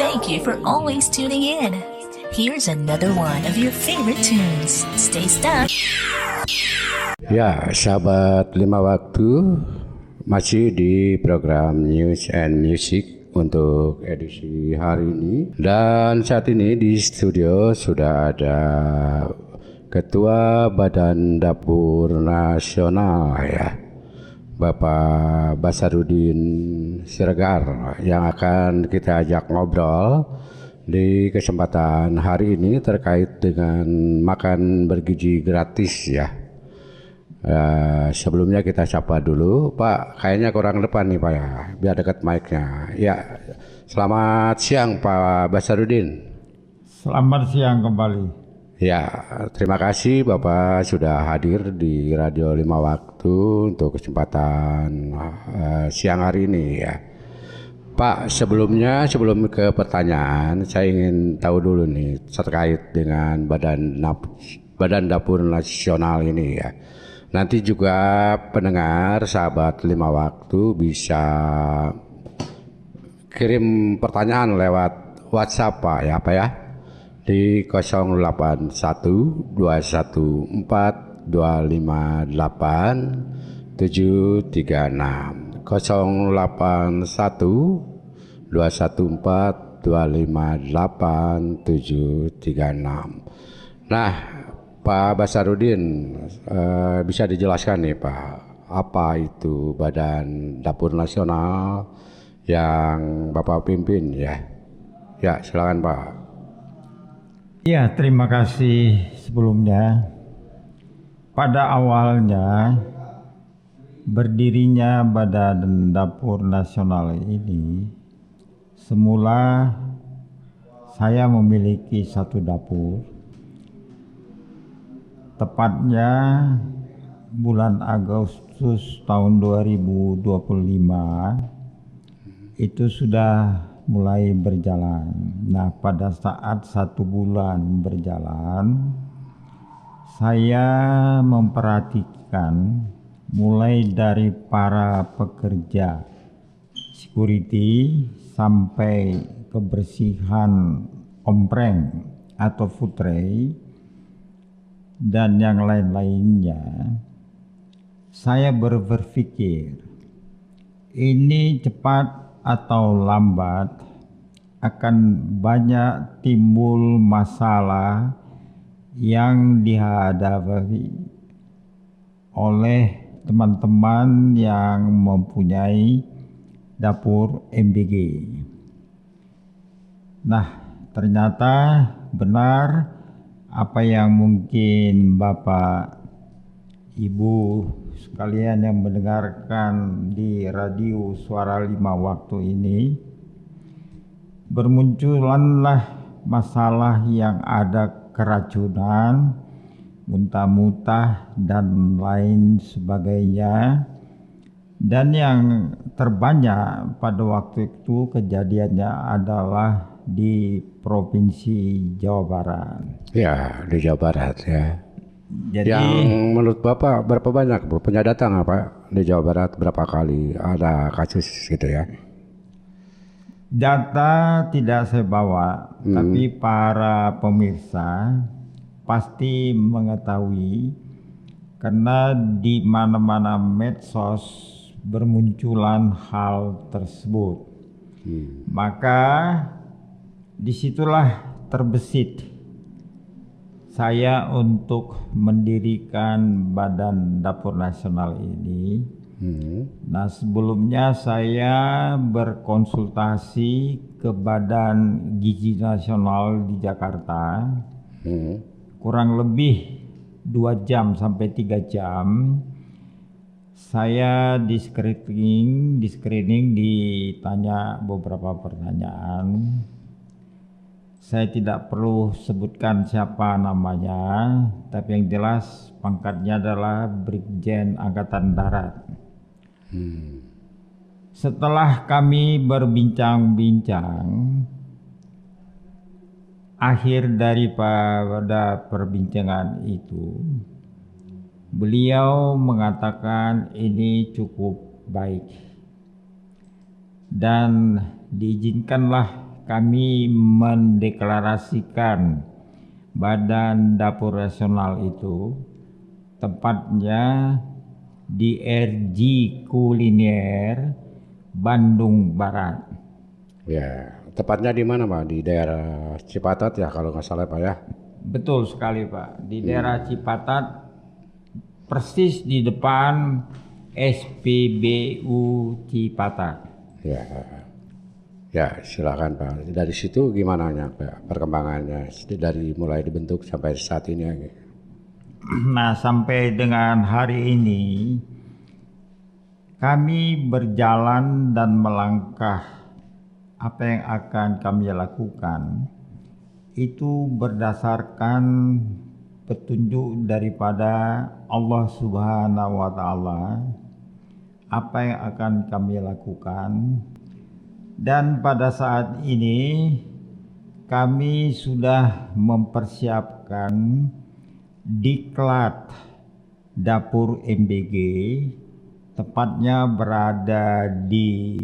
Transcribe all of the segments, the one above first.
Thank you for always tuning in. Here's another one of your favorite tunes. Stay stuck. Ya, sahabat lima waktu, masih di program News and Music untuk edisi hari ini. Dan saat ini di studio sudah ada Ketua Badan Dapur Nasional ya, Bapak Basarudin Siregar, yang akan kita ajak ngobrol di kesempatan hari ini terkait dengan makan bergizi gratis ya. Sebelumnya kita sapa dulu Pak, kayaknya kurang depan nih Pak ya, biar dekat mic-nya. Ya, selamat siang Pak Basarudin. Selamat siang kembali. Ya, terima kasih Bapak sudah hadir di Radio 5 Waktu untuk kesempatan siang hari ini ya. Pak, sebelum ke pertanyaan, saya ingin tahu dulu nih terkait dengan Badan Dapur Nasional ini ya. Nanti juga pendengar sahabat lima waktu bisa kirim pertanyaan lewat WhatsApp Pak ya, di 081 214 258 736 081 214 258 736. Nah, Pak Basarudin, bisa dijelaskan nih Pak, apa itu Badan Dapur Nasional yang Bapak pimpin ya? Ya, silakan Pak. Ya, terima kasih sebelumnya. Pada awalnya berdirinya Badan Dapur Nasional ini, semula saya memiliki satu dapur. Tepatnya bulan Agustus tahun 2025 itu sudah mulai berjalan. Nah, pada saat 1 bulan berjalan, saya memperhatikan mulai dari para pekerja security sampai kebersihan ompreng atau food tray dan yang lain-lainnya. Saya berpikir ini cepat atau lambat akan banyak timbul masalah yang dihadapi oleh teman-teman yang mempunyai dapur MBG. Nah, ternyata benar apa yang mungkin Bapak Ibu sekalian yang mendengarkan di radio Suara 5 Waktu ini, bermunculanlah masalah yang ada keracunan, muntah-muntah dan lain sebagainya. Dan yang terbanyak pada waktu itu kejadiannya adalah di Provinsi Jawa Barat. Ya, di Jawa Barat ya. Jadi, yang menurut Bapak berapa banyak punya data nggak Pak di Jawa Barat, berapa kali ada kasus gitu ya? Data tidak saya bawa, tapi para pemirsa pasti mengetahui karena di mana-mana medsos bermunculan hal tersebut. Maka disitulah terbesit saya untuk mendirikan Badan Dapur Nasional ini. Nah, sebelumnya saya berkonsultasi ke Badan Gizi Nasional di Jakarta, kurang lebih 2 jam sampai 3 jam. Saya di screening ditanya beberapa pertanyaan. Saya tidak perlu sebutkan siapa namanya, tapi yang jelas pangkatnya adalah Brigjen Angkatan Darat. Setelah kami berbincang-bincang, akhir daripada perbincangan itu, beliau mengatakan ini cukup baik dan diizinkanlah kami mendeklarasikan Badan Dapur Nasional itu tepatnya di RG Kuliner Bandung Barat. Ya, tepatnya di mana Pak? Di daerah Cipatat ya kalau nggak salah Pak ya? Betul sekali Pak, di daerah Cipatat, persis di depan SPBU Cipatat. Ya, ya silakan Pak. Dari situ gimana Pak perkembangannya dari mulai dibentuk sampai saat ini? Nah, sampai dengan hari ini kami berjalan dan melangkah. Apa yang akan kami lakukan itu berdasarkan petunjuk daripada Allah Subhanahu wa Ta'ala. Apa yang akan kami lakukan, dan pada saat ini kami sudah mempersiapkan diklat dapur MBG, tepatnya berada di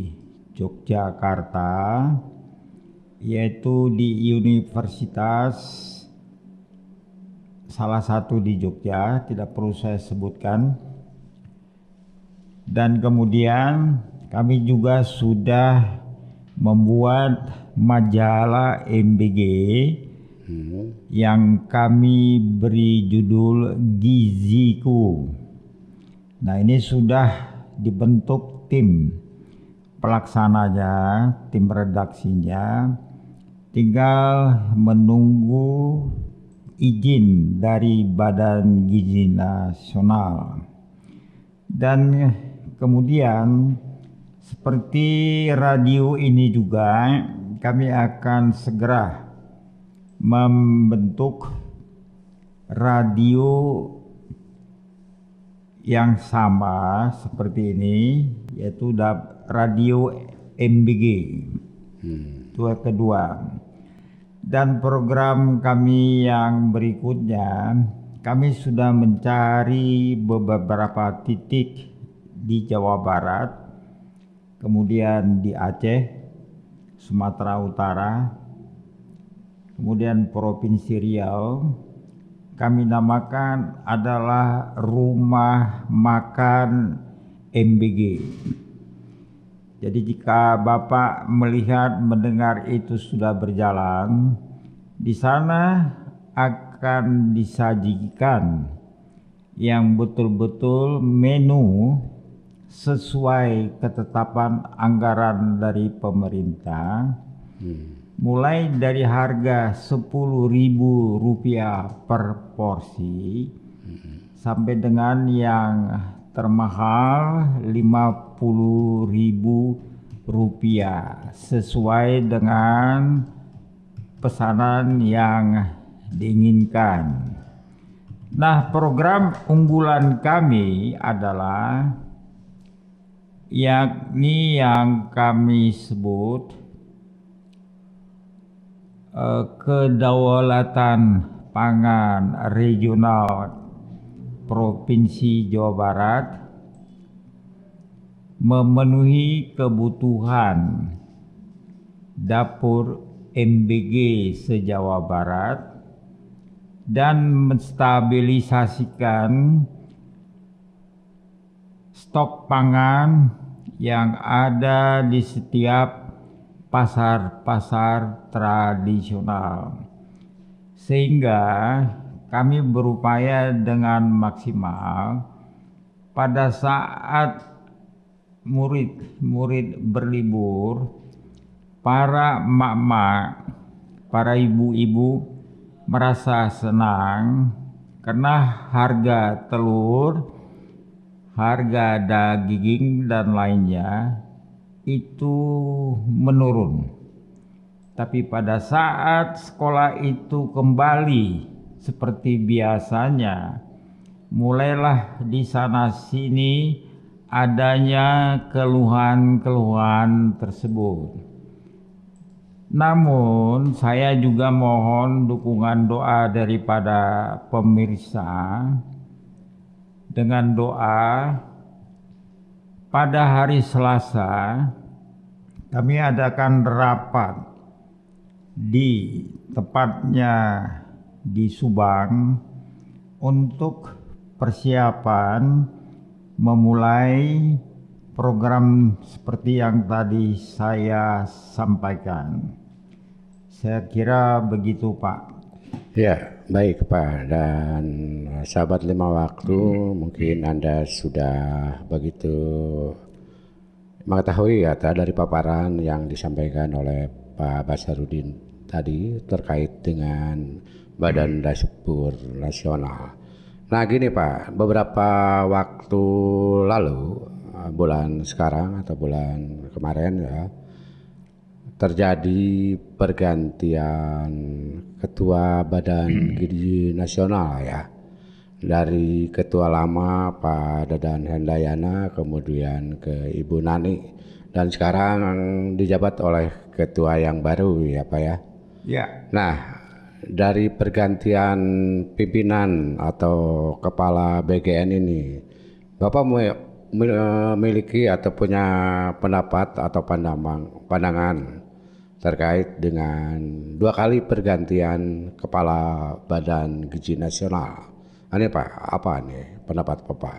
Yogyakarta, yaitu di universitas salah satu di Jogja, tidak perlu saya sebutkan. Dan kemudian kami juga sudah membuat majalah MBG yang kami beri judul Giziku. Nah, ini sudah dibentuk tim pelaksananya, tim redaksinya, tinggal menunggu izin dari Badan Gizi Nasional. Dan kemudian seperti radio ini juga kami akan segera membentuk radio yang sama seperti ini, yaitu radio MBG. Itu yang kedua. Dan program kami yang berikutnya, kami sudah mencari beberapa titik di Jawa Barat, kemudian di Aceh, Sumatera Utara, kemudian Provinsi Riau. Kami namakan adalah Rumah Makan MBG. Jadi jika Bapak melihat, mendengar itu sudah berjalan, di sana akan disajikan yang betul-betul menu sesuai ketetapan anggaran dari pemerintah, mulai dari harga Rp10.000 per porsi sampai dengan yang termahal Rp50.000 sesuai dengan pesanan yang diinginkan. Nah, program unggulan kami adalah yakni yang kami sebut kedaulatan pangan regional Provinsi Jawa Barat, memenuhi kebutuhan dapur MBG se-Jawa Barat dan menstabilisasikan stok pangan yang ada di setiap pasar-pasar tradisional, sehingga kami berupaya dengan maksimal pada saat murid-murid berlibur, para emak-emak, para ibu-ibu merasa senang karena harga telur, harga daging dan lainnya itu menurun. Tapi pada saat sekolah itu kembali seperti biasanya, mulailah di sana sini adanya keluhan-keluhan tersebut. Namun saya juga mohon dukungan doa daripada pemirsa. Dengan doa, pada hari Selasa kami adakan rapat di tepatnya di Subang untuk persiapan memulai program seperti yang tadi saya sampaikan. Saya kira begitu, Pak. Ya, baik Pak. Dan sahabat Lima Waktu, mungkin Anda sudah begitu mengetahui ya dari paparan yang disampaikan oleh Pak Basarudin tadi terkait dengan Badan Dashboard Nasional. Nah gini Pak, beberapa waktu lalu, bulan sekarang atau bulan kemarin ya, terjadi pergantian Ketua Badan Gizi Nasional ya. Dari Ketua lama Pak Dadan Hendayana kemudian ke Ibu Nani dan sekarang dijabat oleh Ketua yang baru ya Pak ya. Ya. Nah dari pergantian pimpinan atau kepala BGN ini Bapak memiliki atau punya pendapat atau pandangan terkait dengan 2 kali pergantian kepala Badan Gizi Nasional. Ini Pak, apa nih pendapat Bapak?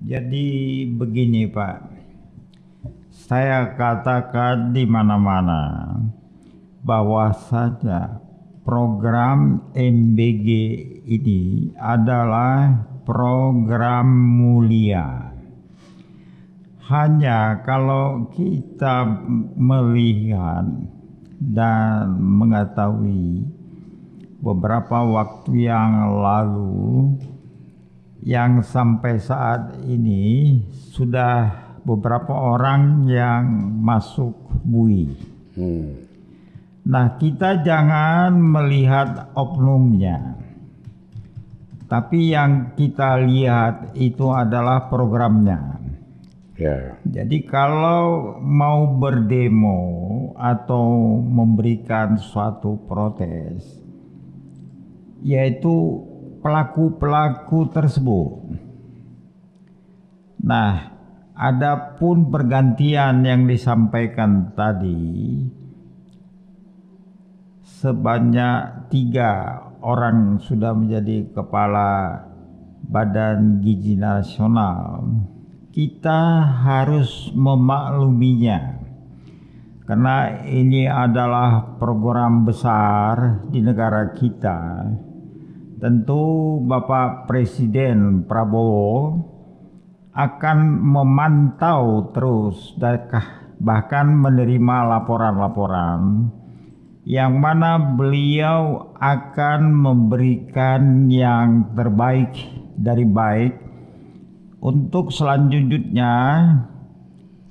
Jadi begini Pak, saya katakan di mana-mana bahwasanya program MBG ini adalah program mulia. Hanya kalau kita melihat dan mengetahui beberapa waktu yang lalu yang sampai saat ini sudah beberapa orang yang masuk BUI. Nah, kita jangan melihat oknumnya, tapi yang kita lihat itu adalah programnya. Yeah. Jadi kalau mau berdemo atau memberikan suatu protes, yaitu pelaku-pelaku tersebut. Nah, adapun pergantian yang disampaikan tadi, sebanyak 3 orang sudah menjadi kepala Badan Gizi Nasional. Kita harus memakluminya karena ini adalah program besar di negara kita. Tentu Bapak Presiden Prabowo akan memantau terus bahkan menerima laporan-laporan yang mana beliau akan memberikan yang terbaik dari baik untuk selanjutnya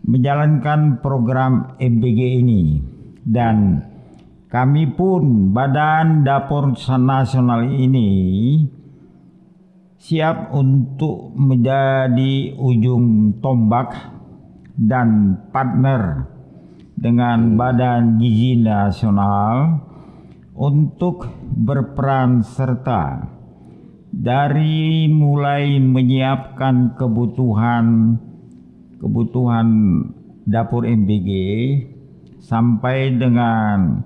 menjalankan program MBG ini. Dan kami pun Badan Dapur Nasional ini siap untuk menjadi ujung tombak dan partner dengan Badan Gizi Nasional untuk berperan serta dari mulai menyiapkan kebutuhan dapur MBG sampai dengan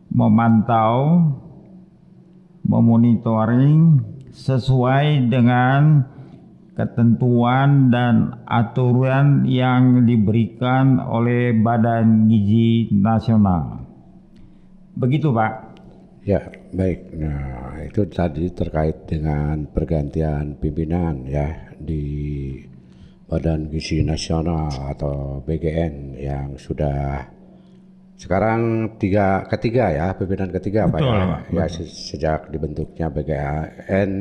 memantau, memonitoring sesuai dengan ketentuan dan aturan yang diberikan oleh Badan Gizi Nasional. Begitu Pak. Ya, baik. Nah, itu tadi terkait dengan pergantian pimpinan ya di Badan Gizi Nasional atau BGN yang sudah sekarang ketiga ya, pimpinan ketiga Pak ya. Ya, sejak dibentuknya BGN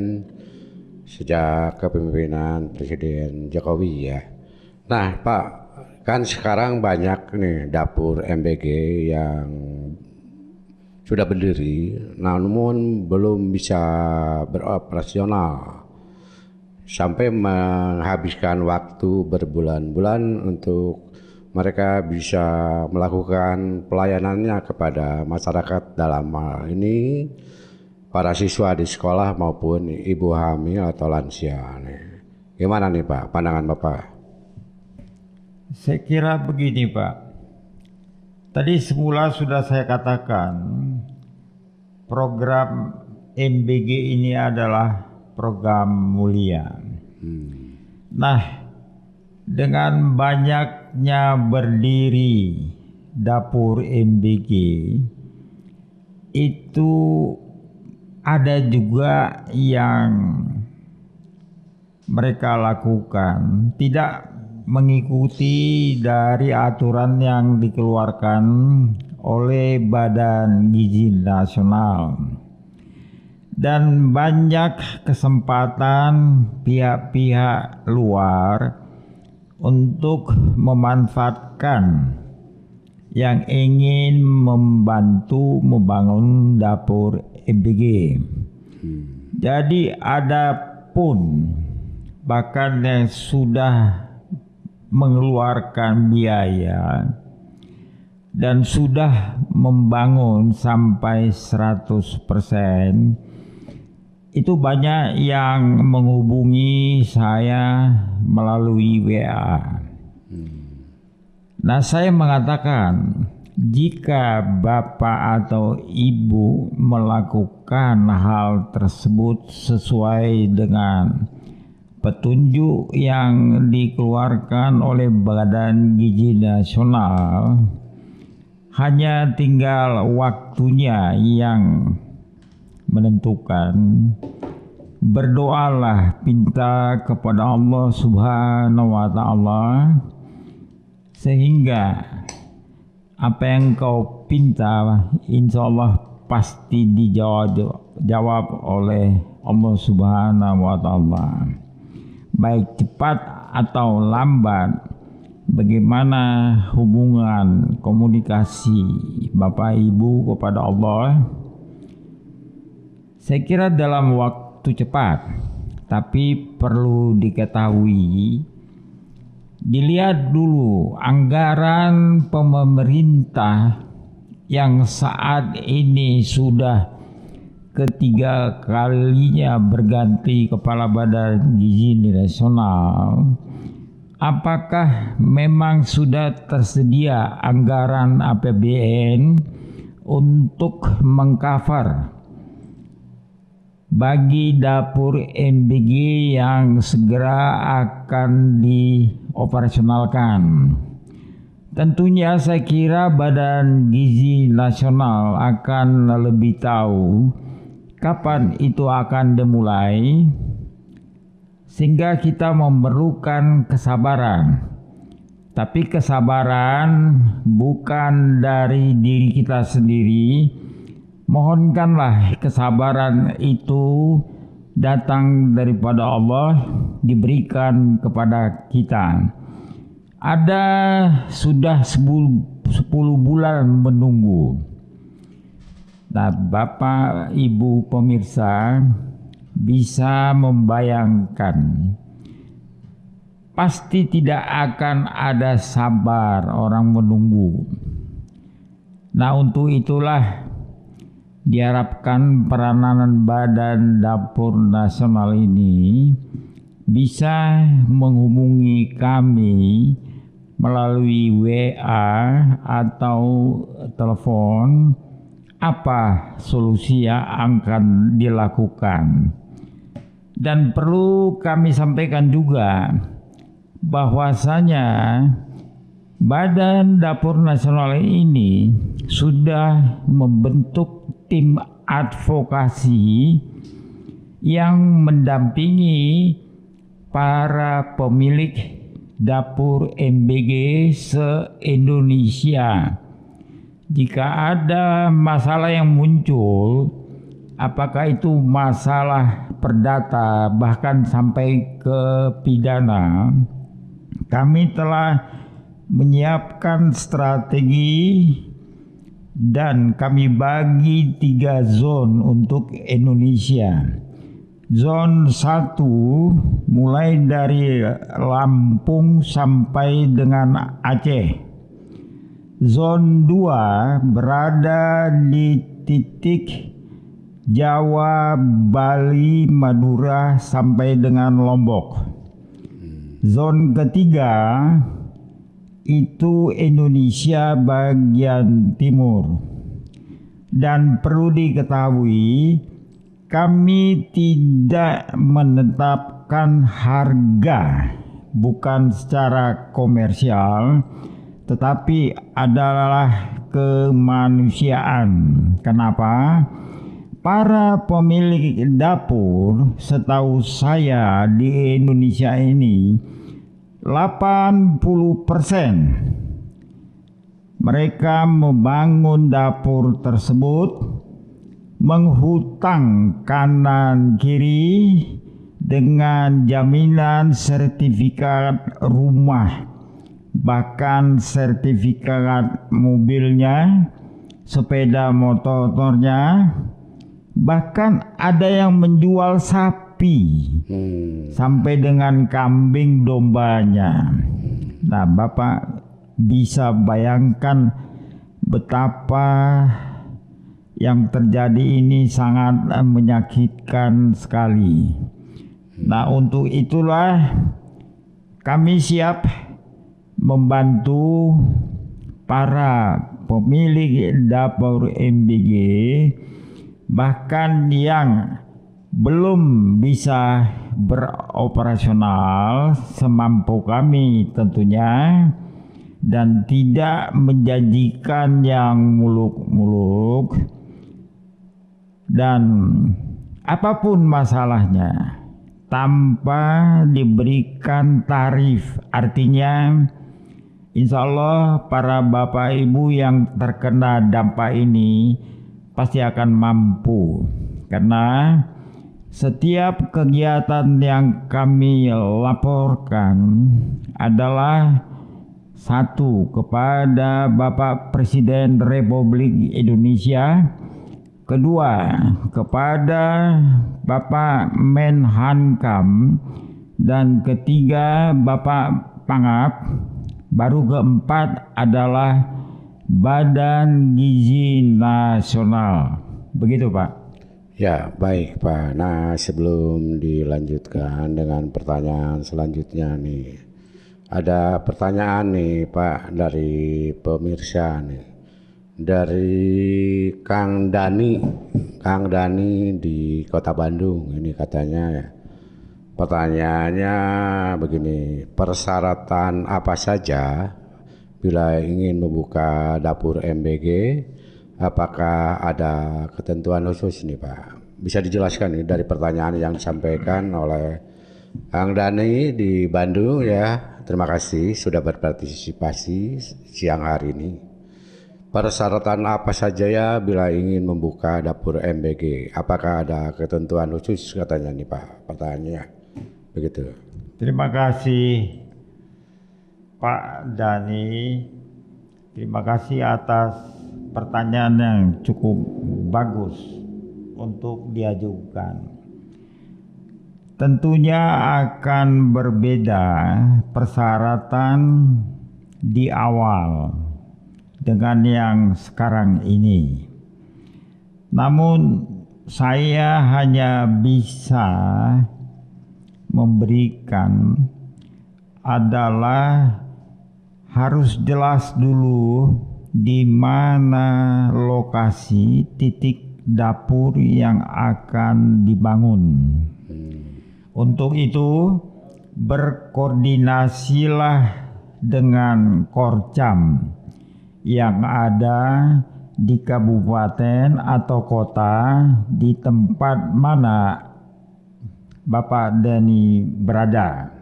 sejak kepemimpinan Presiden Jokowi ya. Nah Pak, kan sekarang banyak nih dapur MBG yang sudah berdiri namun belum bisa beroperasional sampai menghabiskan waktu berbulan-bulan untuk mereka bisa melakukan pelayanannya kepada masyarakat, dalam hal ini para siswa di sekolah maupun ibu hamil atau lansia. Gimana nih Pak, pandangan Bapak? Saya kira begini Pak. Tadi semula sudah saya katakan program MBG ini adalah program mulia. Nah, dengan banyaknya berdiri dapur MBG, itu ada juga yang mereka lakukan tidak mengikuti dari aturan yang dikeluarkan oleh Badan Gizi Nasional, dan banyak kesempatan pihak-pihak luar untuk memanfaatkan yang ingin membantu membangun dapur MBG. Jadi ada pun bahkan yang sudah mengeluarkan biaya dan sudah membangun sampai 100%, itu banyak yang menghubungi saya melalui WA. Nah, saya mengatakan, jika bapak atau ibu melakukan hal tersebut sesuai dengan petunjuk yang dikeluarkan oleh Badan Gizi Nasional, hanya tinggal waktunya yang menentukan. Berdoalah, pinta kepada Allah Subhanahu wa Ta'ala, sehingga apa yang kau pinta insya Allah pasti dijawab oleh Allah Subhanahu wa Ta'ala. Baik cepat atau lambat, bagaimana hubungan komunikasi Bapak Ibu kepada Allah? Saya kira dalam waktu cepat, tapi perlu diketahui, dilihat dulu anggaran pemerintah yang saat ini sudah ketiga kalinya berganti kepala Badan Gizi Nasional. Apakah memang sudah tersedia anggaran APBN untuk mengcover bagi dapur MBG yang segera akan dioperasionalkan? Tentunya saya kira Badan Gizi Nasional akan lebih tahu kapan itu akan dimulai, sehingga kita memerlukan kesabaran. Tapi kesabaran bukan dari diri kita sendiri. Mohonkanlah kesabaran itu datang daripada Allah, diberikan kepada kita. Ada sudah 10 bulan menunggu. Nah, Bapak Ibu pemirsa bisa membayangkan, pasti tidak akan ada sabar orang menunggu. Nah, untuk itulah diharapkan peranan Badan Dapur Nasional ini bisa menghubungi kami melalui WA atau telepon. Apa solusi yang akan dilakukan? Dan perlu kami sampaikan juga bahwasanya Badan Dapur Nasional ini sudah membentuk tim advokasi yang mendampingi para pemilik dapur MBG se-Indonesia. Jika ada masalah yang muncul, apakah itu masalah perdata bahkan sampai ke pidana, kami telah menyiapkan strategi dan kami bagi 3 zone untuk Indonesia. Zone 1 mulai dari Lampung sampai dengan Aceh. Zone 2 berada di titik Jawa, Bali, Madura sampai dengan Lombok. Zone ketiga itu Indonesia bagian timur. Dan perlu diketahui, kami tidak menetapkan harga bukan secara komersial, tetapi adalah kemanusiaan. Kenapa? Para pemilik dapur, setahu saya di Indonesia ini 80% mereka membangun dapur tersebut menghutang kanan kiri dengan jaminan sertifikat rumah, bahkan sertifikat mobilnya, sepeda motornya, bahkan ada yang menjual sapi sampai dengan kambing dombanya. Nah, Bapak bisa bayangkan betapa yang terjadi ini sangat menyakitkan sekali. Nah, untuk itulah kami siap membantu para pemilik dapur MBG, bahkan yang belum bisa beroperasional semampu kami tentunya, dan tidak menjanjikan yang muluk-muluk, dan apapun masalahnya tanpa diberikan tarif. Artinya insya Allah para bapak ibu yang terkena dampak ini pasti akan mampu, karena setiap kegiatan yang kami laporkan adalah satu, kepada Bapak Presiden Republik Indonesia, kedua, kepada Bapak Menhankam, dan ketiga Bapak Pangap, baru keempat adalah Badan Gizi Nasional. Begitu Pak. Ya, baik Pak. Nah, sebelum dilanjutkan dengan pertanyaan selanjutnya nih, ada pertanyaan nih Pak dari pemirsa nih, dari Kang Dani di Kota Bandung. Ini katanya ya, pertanyaannya begini, persyaratan apa saja bila ingin membuka dapur MBG? Apakah ada ketentuan khusus nih Pak? Bisa dijelaskan nih dari pertanyaan yang disampaikan oleh Kang Dani di Bandung ya. Terima kasih sudah berpartisipasi siang hari ini. Persyaratan apa saja ya bila ingin membuka dapur MBG? Apakah ada ketentuan khusus katanya nih Pak? Pertanyaannya begitu. Terima kasih Pak Dani. Terima kasih atas pertanyaan yang cukup bagus untuk diajukan. Tentunya akan berbeda persyaratan di awal dengan yang sekarang ini. Namun saya hanya bisa memberikan adalah harus jelas dulu di mana lokasi titik dapur yang akan dibangun. Untuk itu berkoordinasilah dengan Korcam yang ada di kabupaten atau kota di tempat mana Bapak Dani berada.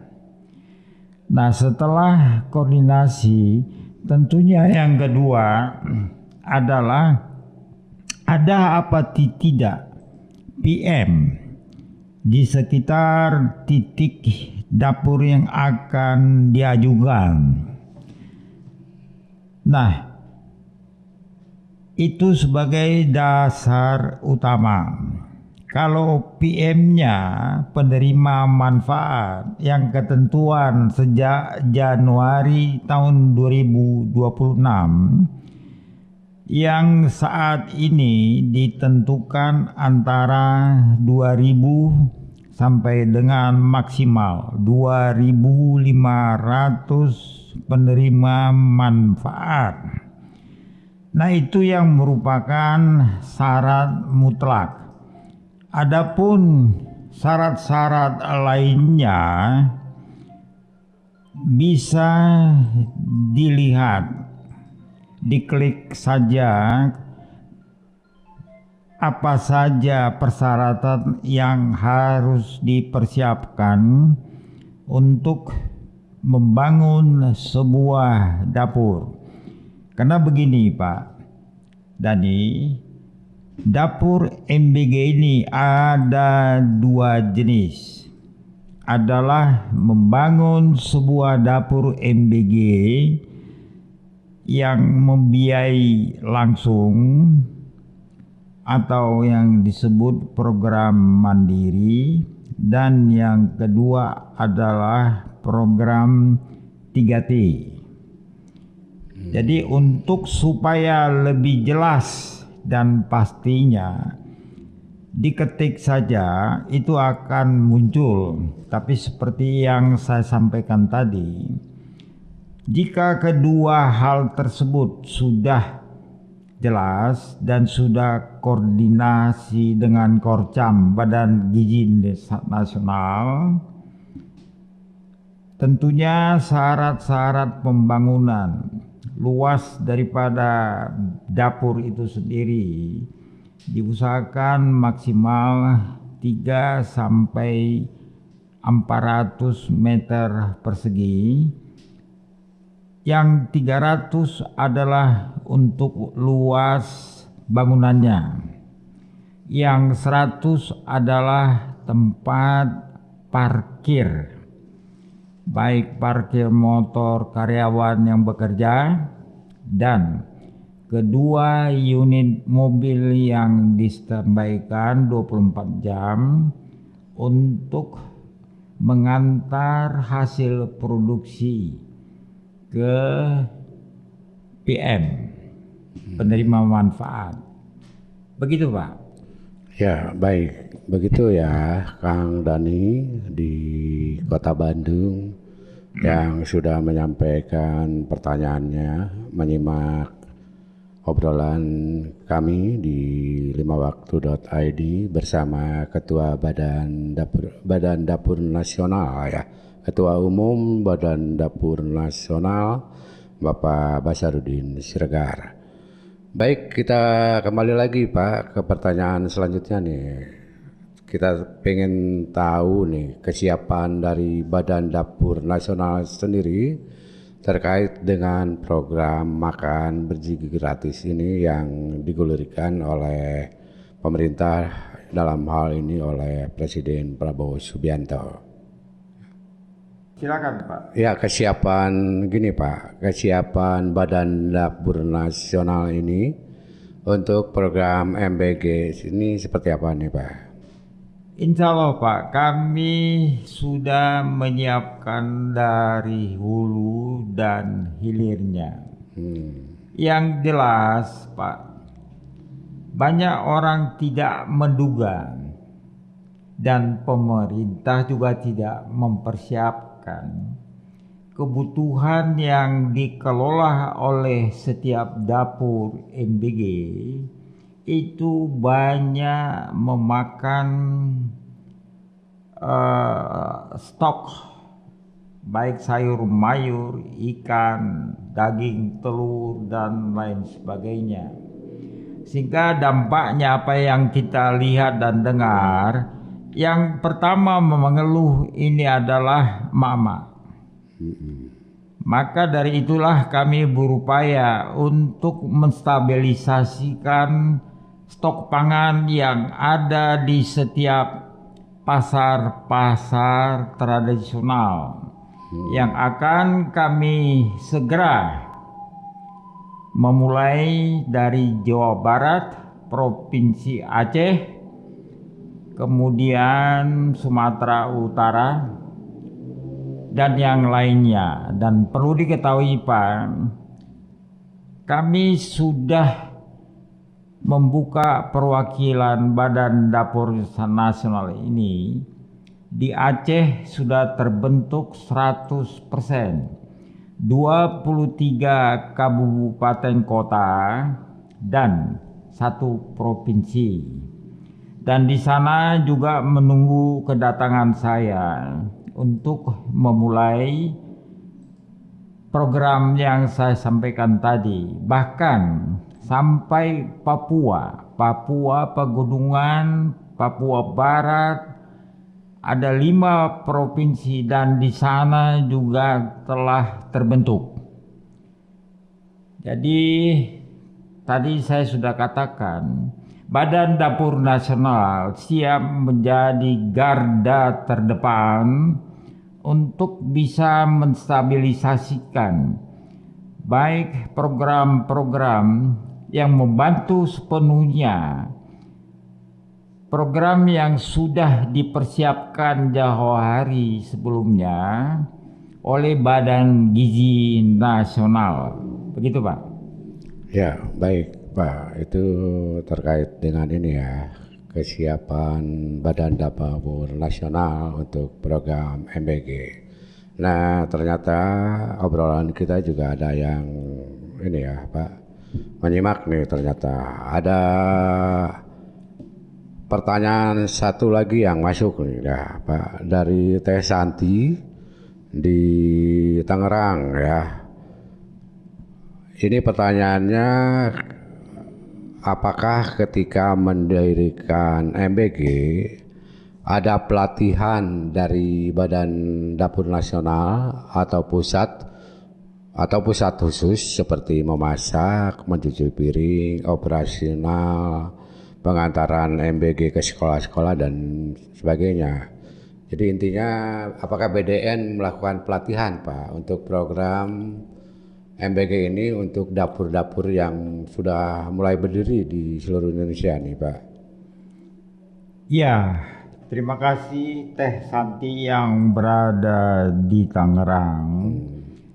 Nah, setelah koordinasi, tentunya yang kedua adalah ada apa tidak PM di sekitar titik dapur yang akan diajukan. Nah, itu sebagai dasar utama. Kalau PM-nya penerima manfaat yang ketentuan sejak Januari tahun 2026 yang saat ini ditentukan antara 2.000 sampai dengan maksimal 2.500 penerima manfaat. Nah, itu yang merupakan syarat mutlak. Adapun syarat-syarat lainnya bisa dilihat, diklik saja apa saja persyaratan yang harus dipersiapkan untuk membangun sebuah dapur. Karena begini Pak Dani, dapur MBG ini ada dua jenis. Adalah membangun sebuah dapur MBG yang membiayai langsung atau yang disebut program mandiri, dan yang kedua adalah program 3T. Jadi untuk supaya lebih jelas dan pastinya, diketik saja itu akan muncul. Tapi seperti yang saya sampaikan tadi, jika kedua hal tersebut sudah jelas dan sudah koordinasi dengan Korcam, Badan Gizi Nasional, tentunya syarat-syarat pembangunan luas daripada dapur itu sendiri diusahakan maksimal 3 sampai 400 meter persegi. Yang 300 adalah untuk luas bangunannya. Yang 100 adalah tempat parkir, baik parkir motor karyawan yang bekerja dan kedua unit mobil yang distambaykan 24 jam untuk mengantar hasil produksi ke PM, penerima manfaat. Begitu Pak. Ya, baik. Begitu ya Kang Dani di Kota Bandung yang sudah menyampaikan pertanyaannya, menyimak obrolan kami di limawaktu.id bersama Ketua Badan Dapur Nasional ya, Ketua Umum Badan Dapur Nasional Bapak Basarudin Siregar. Baik, kita kembali lagi Pak ke pertanyaan selanjutnya nih. Kita pengen tahu nih kesiapan dari Badan Dapur Nasional sendiri terkait dengan program makan bergizi gratis ini yang digulirkan oleh pemerintah, dalam hal ini oleh Presiden Prabowo Subianto. Silakan Pak. Ya, kesiapan gini Pak, kesiapan Badan Dapur Nasional ini untuk program MBG ini seperti apa nih Pak? Insya Allah Pak, kami sudah menyiapkan dari hulu dan hilirnya. Yang jelas Pak, banyak orang tidak menduga dan pemerintah juga tidak mempersiapkan kebutuhan yang dikelola oleh setiap dapur MBG itu banyak memakan stok, baik sayur mayur, ikan, daging, telur, dan lain sebagainya. Sehingga dampaknya apa yang kita lihat dan dengar, yang pertama mengeluh ini adalah emak-emak. Maka dari itulah kami berupaya untuk menstabilisasikan stok pangan yang ada di setiap pasar-pasar tradisional yang akan kami segera memulai dari Jawa Barat, Provinsi Aceh, kemudian Sumatera Utara, dan yang lainnya. Dan perlu diketahui Pak, kami sudah membuka perwakilan Badan Dapur Nasional ini di Aceh sudah terbentuk 100%. 23 kabupaten kota dan 1 provinsi. Dan di sana juga menunggu kedatangan saya untuk memulai program yang saya sampaikan tadi. Bahkan sampai Papua Pegunungan, Papua Barat, ada 5 provinsi dan di sana juga telah terbentuk. Jadi tadi saya sudah katakan, Badan Dapur Nasional siap menjadi garda terdepan untuk bisa menstabilisasikan baik program-program yang membantu sepenuhnya program yang sudah dipersiapkan jauh hari sebelumnya oleh Badan Gizi Nasional. Begitu, Pak? Ya, baik Pak. Itu terkait dengan ini ya, kesiapan Badan Dapur Nasional untuk program MBG. Nah, ternyata obrolan kita juga ada yang ini ya, Pak. Menyimak nih, ternyata ada pertanyaan satu lagi yang masuk nih ya, Pak, dari Teh Santi di Tangerang ya. Ini pertanyaannya, apakah ketika mendirikan MBG ada pelatihan dari Badan Dapur Nasional atau pusat khusus seperti memasak, mencuci piring, operasional, pengantaran MBG ke sekolah-sekolah dan sebagainya. Jadi intinya, apakah BDN melakukan pelatihan Pak untuk program MBG ini untuk dapur-dapur yang sudah mulai berdiri di seluruh Indonesia nih Pak? Ya, terima kasih Teh Santi yang berada di Tangerang.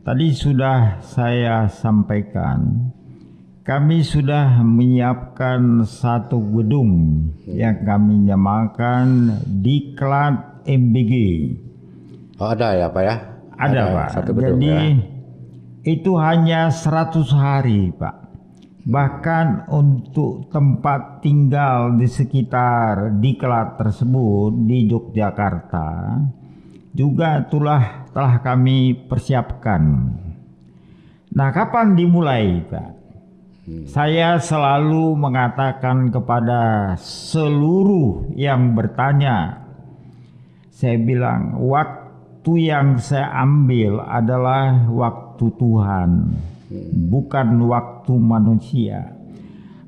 Tadi sudah saya sampaikan, kami sudah menyiapkan satu gedung yang kami namakan Diklat MBG. Oh, ada ya Pak ya? Ada Pak. Satu gedung, jadi ya? Itu hanya 100 hari Pak. Bahkan untuk tempat tinggal di sekitar Diklat tersebut di Yogyakarta juga telah kami persiapkan. Nah, kapan dimulai Pak? Saya selalu mengatakan kepada seluruh yang bertanya, saya bilang waktu yang saya ambil adalah waktu Tuhan, bukan waktu manusia.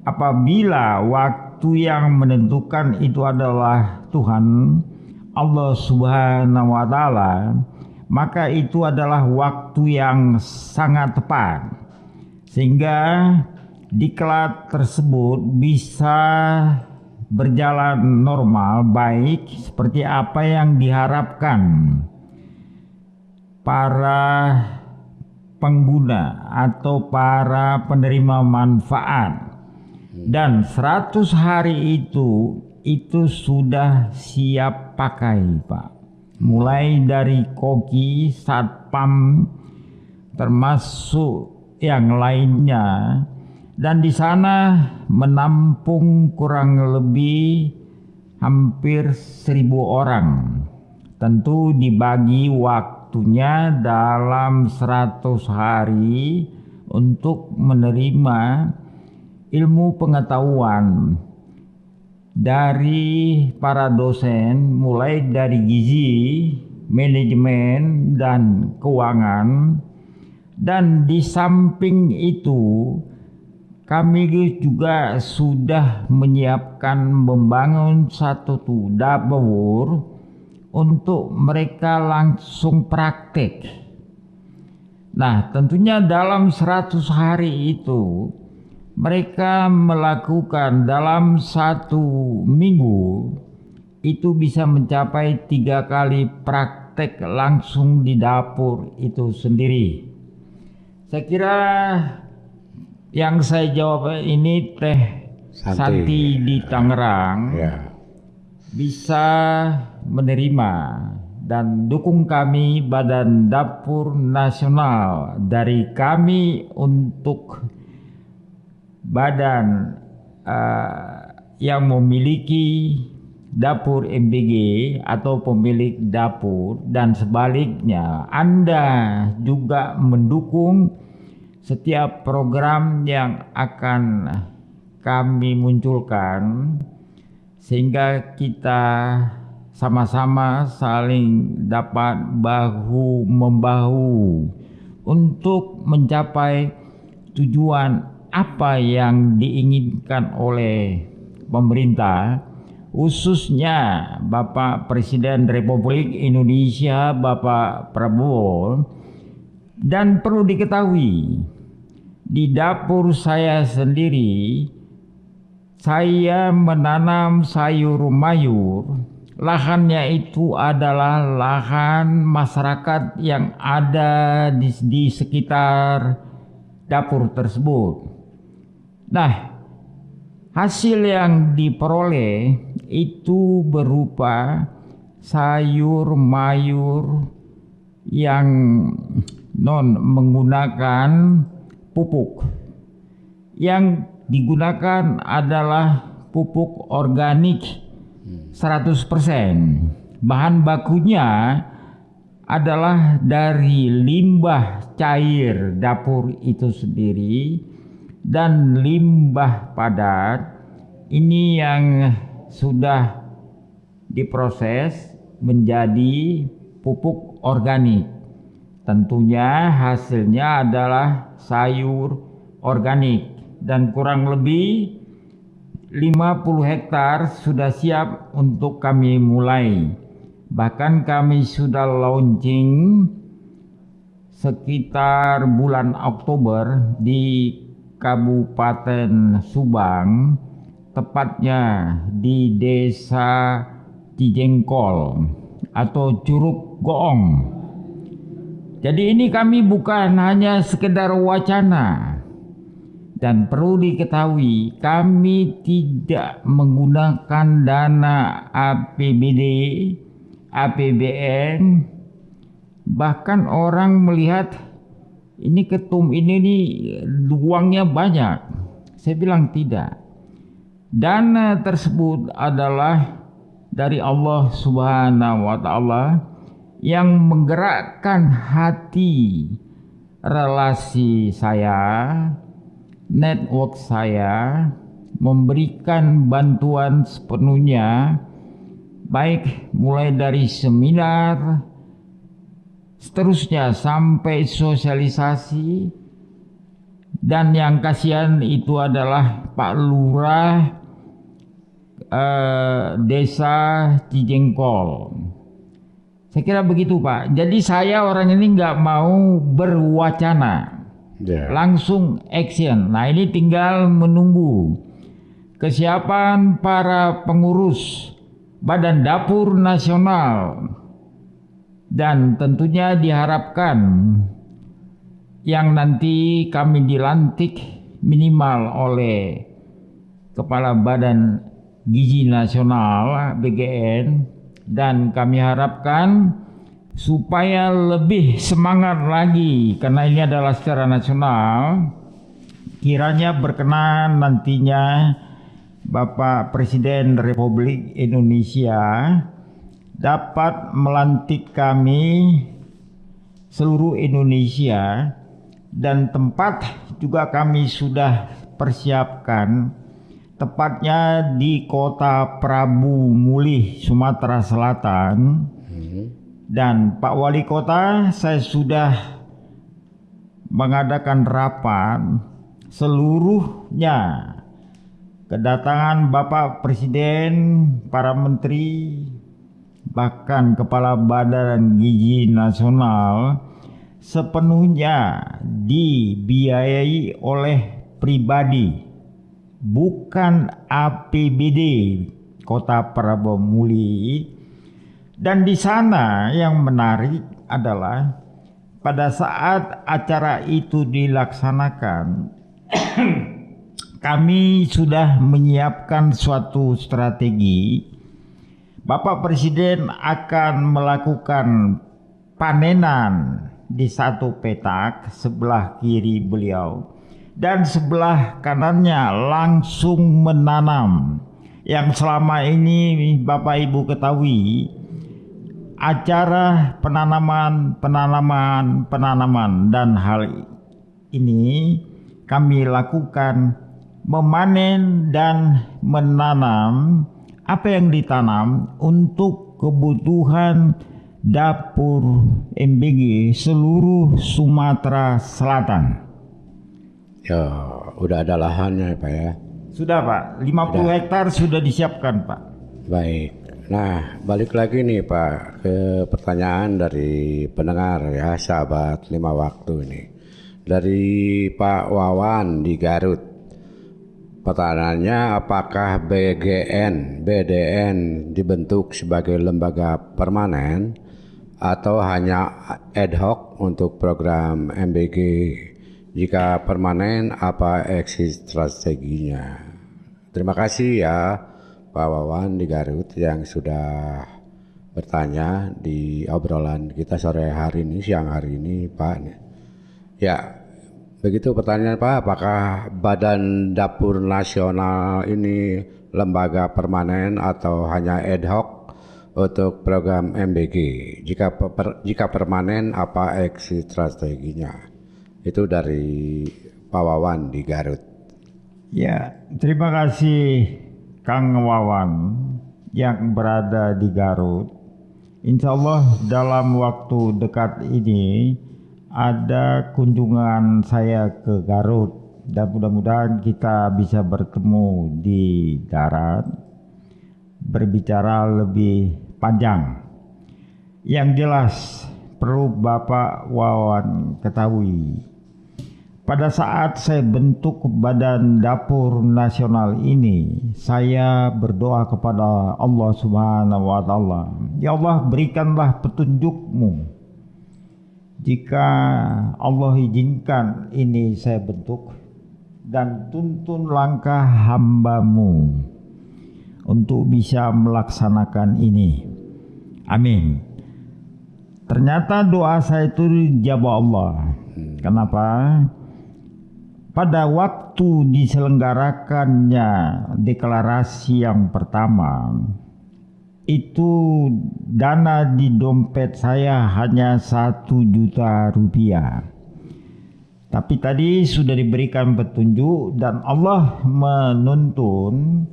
Apabila waktu yang menentukan itu adalah Tuhan, Allah Subhanahu wa Ta'ala, maka itu adalah waktu yang sangat tepat, sehingga diklat tersebut bisa berjalan normal baik seperti apa yang diharapkan para pengguna atau para penerima manfaat. Dan 100 hari itu sudah siap pakai Pak, mulai dari koki, satpam, termasuk yang lainnya, dan di sana menampung kurang lebih hampir 1.000 orang. Tentu dibagi waktunya dalam 100 hari untuk menerima ilmu pengetahuan dari para dosen, mulai dari gizi, manajemen, dan keuangan. Dan di samping itu kami juga sudah menyiapkan membangun satu dapur untuk mereka langsung praktek. Nah, tentunya dalam 100 hari itu mereka melakukan dalam 1 minggu itu bisa mencapai 3 kali praktek langsung di dapur itu sendiri. Saya kira yang saya jawab ini Teh Santi di Tangerang bisa menerima dan dukung kami Badan Dapur Nasional. Dari kami untuk badan yang memiliki dapur MBG atau pemilik dapur, dan sebaliknya Anda juga mendukung setiap program yang akan kami munculkan, sehingga kita sama-sama saling dapat bahu membahu untuk mencapai tujuan apa yang diinginkan oleh pemerintah, khususnya Bapak Presiden Republik Indonesia Bapak Prabowo. Dan perlu diketahui, di dapur saya sendiri saya menanam sayur mayur. Lahannya itu adalah lahan masyarakat yang ada di sekitar dapur tersebut. Nah, hasil yang diperoleh itu berupa sayur mayur yang non menggunakan pupuk. Yang digunakan adalah pupuk organik 100%. Bahan bakunya adalah dari limbah cair dapur itu sendiri dan limbah padat. Ini yang sudah diproses menjadi pupuk organik. Tentunya hasilnya adalah sayur organik, dan kurang lebih 50 hektar sudah siap untuk kami mulai. Bahkan kami sudah launching sekitar bulan Oktober di Kabupaten Subang, tepatnya di Desa Cijengkol atau Curug Goong. Jadi ini kami bukan hanya sekedar wacana. Dan perlu diketahui, kami tidak menggunakan dana APBD, APBN. Bahkan orang melihat ini ketum ini nih uangnya banyak. Saya bilang tidak. Dana tersebut adalah dari Allah Subhanahu wa Ta'ala yang menggerakkan hati, relasi saya, network saya, memberikan bantuan sepenuhnya, baik mulai dari seminar seterusnya sampai sosialisasi. Dan yang kasihan itu adalah Pak Lurah Desa Cijengkol. Saya kira begitu Pak. Jadi saya orang ini nggak mau berwacana, langsung action. Nah, ini tinggal menunggu kesiapan para pengurus Badan Dapur Nasional, dan tentunya diharapkan yang nanti kami dilantik minimal oleh Kepala Badan Gizi Nasional BGN, dan kami harapkan supaya lebih semangat lagi, karena ini adalah secara nasional. Kiranya berkenan nantinya Bapak Presiden Republik Indonesia dapat melantik kami seluruh Indonesia, dan tempat juga kami sudah persiapkan, tepatnya di Kota Prabu Mulih, Sumatera Selatan. Dan Pak Wali Kota, saya sudah mengadakan rapat seluruhnya, kedatangan Bapak Presiden, para menteri, bahkan Kepala Badan Gizi Nasional, sepenuhnya dibiayai oleh pribadi, bukan APBD Kota Prabu Mulih. Dan di sana yang menarik adalah pada saat acara itu dilaksanakan, kami sudah menyiapkan suatu strategi Bapak Presiden akan melakukan panenan di satu petak sebelah kiri beliau, dan sebelah kanannya langsung menanam. Yang selama ini Bapak Ibu ketahui, acara penanaman, dan hal ini kami lakukan memanen dan menanam apa yang ditanam untuk kebutuhan dapur MBG seluruh Sumatera Selatan. Ya, udah ada lahannya Pak ya. Sudah Pak, 50 hektar sudah disiapkan Pak. Baik. Nah, balik lagi nih Pak ke pertanyaan dari pendengar ya, sahabat Lima Waktu ini. Dari Pak Wawan di Garut. Pertanyaannya, apakah BDN dibentuk sebagai lembaga permanen atau hanya ad hoc untuk program MBG? Jika permanen, apa exit strateginya? Terima kasih ya Pak Wawan di Garut yang sudah bertanya di obrolan kita sore hari ini, siang hari ini Pak. Ya, begitu pertanyaan Pak, apakah Badan Dapur Nasional ini lembaga permanen atau hanya ad hoc untuk program MBG? Jika permanen, apa exit strateginya? Itu dari Pak Wawan di Garut. Ya, terima kasih Kang Wawan yang berada di Garut. Insya Allah dalam waktu dekat ini ada kunjungan saya ke Garut, dan mudah-mudahan kita bisa bertemu di darat berbicara lebih panjang. Yang jelas perlu Bapak Wawan ketahui, pada saat saya bentuk Badan Dapur Nasional ini, saya berdoa kepada Allah Subhanahu wa Ta'ala, ya Allah, berikanlah petunjuk-Mu. Jika Allah izinkan ini saya bentuk, dan tuntun langkah hamba-Mu untuk bisa melaksanakan ini. Amin. Ternyata doa saya itu dijawab Allah. Kenapa? Pada waktu diselenggarakannya deklarasi yang pertama, itu dana di dompet saya hanya 1 juta rupiah. Tapi tadi sudah diberikan petunjuk dan Allah menuntun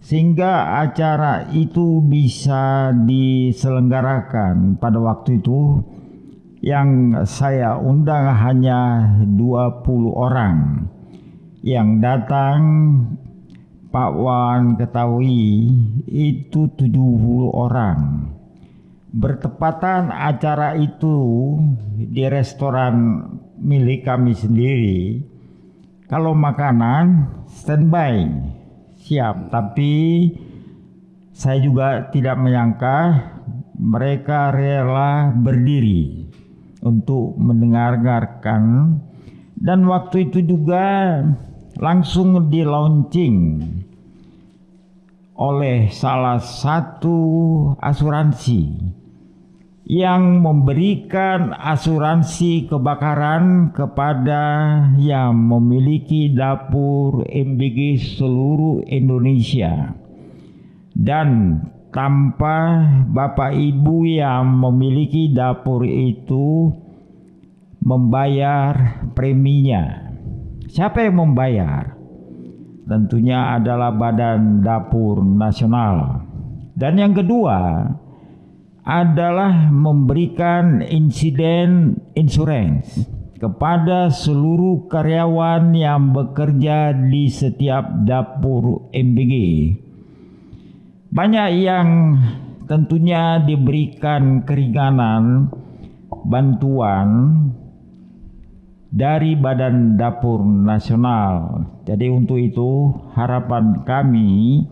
sehingga acara itu bisa diselenggarakan pada waktu itu. Yang saya undang hanya 20 orang. Yang datang Pak Wan ketahui itu 70 orang. Bertepatan acara itu di restoran milik kami sendiri. Kalau makanan standby siap, tapi saya juga tidak menyangka mereka rela berdiri untuk mendengarkan, dan waktu itu juga langsung di launching oleh salah satu asuransi yang memberikan asuransi kebakaran kepada yang memiliki dapur MBG seluruh Indonesia, dan tanpa Bapak Ibu yang memiliki dapur itu membayar preminya. Siapa yang membayar? Tentunya adalah Badan Dapur Nasional. Dan yang kedua adalah memberikan insiden insurance kepada seluruh karyawan yang bekerja di setiap dapur MBG. Banyak yang tentunya diberikan keringanan bantuan dari Badan Dapur Nasional. Jadi untuk itu harapan kami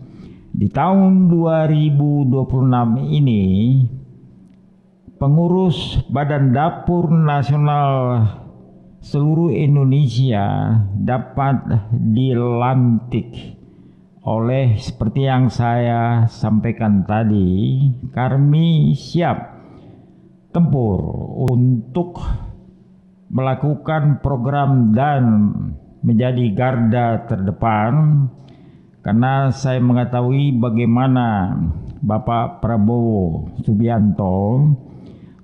di tahun 2026 ini pengurus Badan Dapur Nasional seluruh Indonesia dapat dilantik Oleh seperti yang saya sampaikan tadi, kami siap tempur untuk melakukan program dan menjadi garda terdepan, karena saya mengetahui bagaimana Bapak Prabowo Subianto,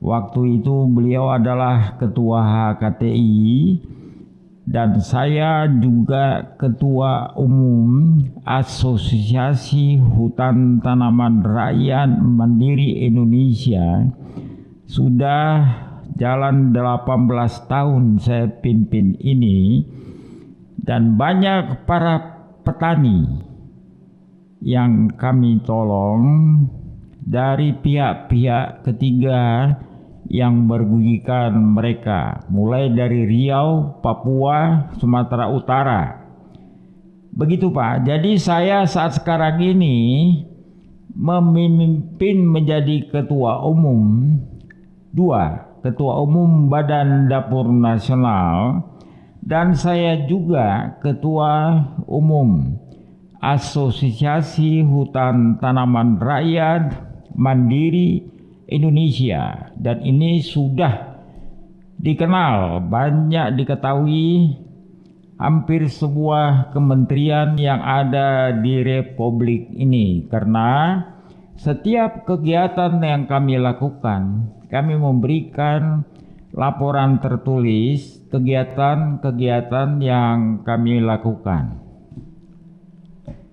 waktu itu beliau adalah ketua HKTI dan saya juga ketua umum Asosiasi Hutan Tanaman Rakyat Mandiri Indonesia. Sudah jalan 18 tahun saya pimpin ini, dan banyak para petani yang kami tolong dari pihak-pihak ketiga yang merugikan mereka, mulai dari Riau, Papua, Sumatera Utara. Begitu Pak. Jadi saya saat sekarang ini memimpin menjadi ketua umum Ketua Umum Badan Dapur Nasional, dan saya juga Ketua Umum Asosiasi Hutan Tanaman Rakyat Mandiri Indonesia, dan ini sudah dikenal, banyak diketahui hampir sebuah kementerian yang ada di Republik ini, karena setiap kegiatan yang kami lakukan, kami memberikan laporan tertulis kegiatan-kegiatan yang kami lakukan.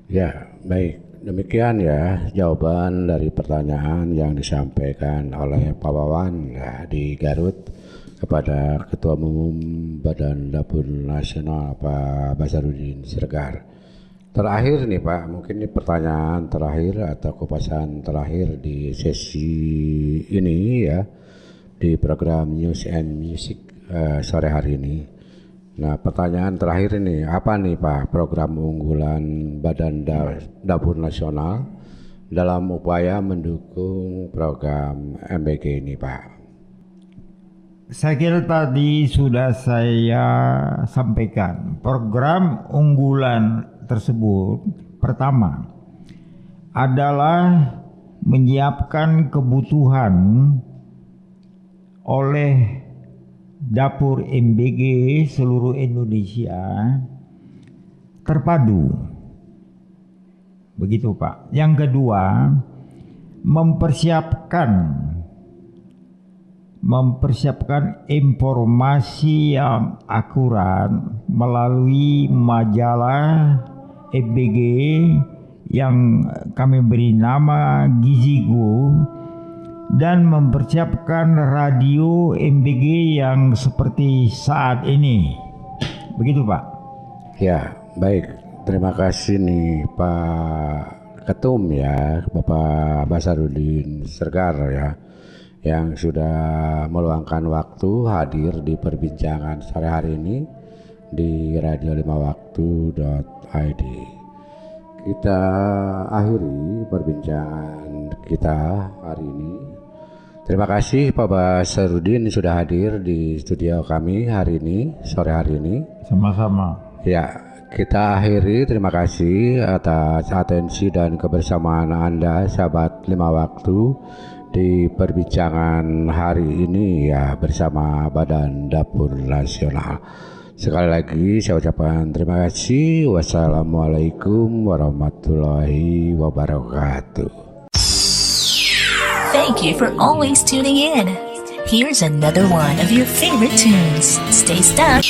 Ya, baik. Demikian ya jawaban dari pertanyaan yang disampaikan oleh Pak Wawan ya, di Garut kepada Ketua Umum Badan Dapur Nasional Pak Basarudin Siregar. Terakhir nih Pak, mungkin ini pertanyaan terakhir atau kupasan terakhir di sesi ini ya, di program News and Music sore hari ini. Nah, pertanyaan terakhir ini, apa nih Pak program unggulan Badan Dapur Nasional dalam upaya mendukung program MBG ini Pak? Saya kira tadi sudah saya sampaikan, program unggulan tersebut pertama adalah menyiapkan kebutuhan oleh Dapur MBG seluruh Indonesia terpadu. Begitu Pak. Yang kedua, mempersiapkan informasi yang akurat melalui majalah MBG yang kami beri nama Gizigo, dan mempersiapkan radio MBG yang seperti saat ini. Begitu Pak. Ya, baik. Terima kasih nih Pak Ketum ya, Bapak Basarudin Siregar ya, yang sudah meluangkan waktu hadir di perbincangan sore hari ini di radio5waktu.id. Kita akhiri perbincangan kita hari ini. Terima kasih Pak Basarudin sudah hadir di studio kami hari ini, sore hari ini. Sama-sama. Ya, kita akhiri. Terima kasih atas atensi dan kebersamaan Anda sahabat 5 waktu di perbincangan hari ini ya bersama Badan Dapur Nasional. Sekali lagi saya ucapkan terima kasih. Wassalamualaikum warahmatullahi wabarakatuh. Thank you for always tuning in. Here's another one of your favorite tunes. Stay stuck.